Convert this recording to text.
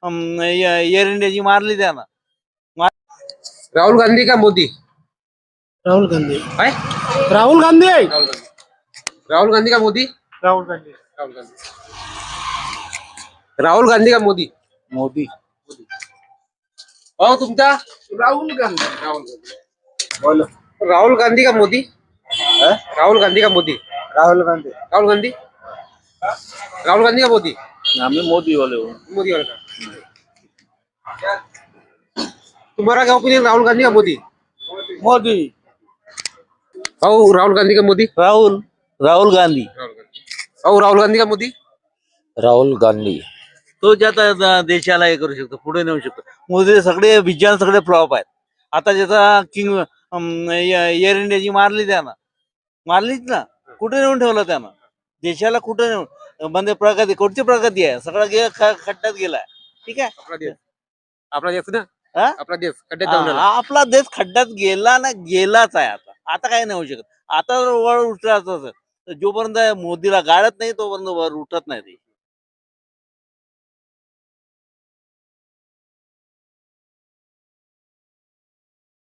Air इंडियाची मारली त्यानं. राहुल गांधी का मोदी? राहुल गांधी. काय? राहुल गांधी. राहुल गांधी का मोदी? राहुल गांधी. राहुल गांधी. राहुल गांधी का मोदी? मोदी. हो तुमचा? राहुल गांधी. राहुल गांधी. बोलो. राहुल गांधी का मोदी? राहुल गांधी का मोदी? राहुल गांधी. राहुल गांधी. राहुल गांधी का मोदी? आम्ही मोदी वाले हो. मोदी वाला का? तुम्हारा क्या ओपिनियन, राहुल गांधी का मोदी? मोदी. हो राहुल गांधी का मोदी? राहुल गांधी. हो राहुल गांधी का मोदी? राहुल गांधी. तो ज्याचा देशाला हे करू शकतो, पुढे नेऊ शकतो. मोदी सगळे विजन सगळे फ्लॉप आहेत. आता ज्याचा किंग एअर इंडियाची मारली त्यानं. मारलीच ना. कुठे नेऊन ठेवलं त्यानं? देशाला कुठे नेऊन म्हणजे प्रगती, कुठची प्रगती आहे? सगळं खड्ड्यात गेलाय. ठीक आहे. आपला देश ना, हा? आपला देश खड्ड्यात जाऊन आला. आपला देश खड्ड्यात गेला ना, गेलाच आहे. आता काय नाही होऊ शकत. आता वर उठलाच. जोपर्यंत मोदीला गाळत नाही तोपर्यंत वर उठत नाही ते.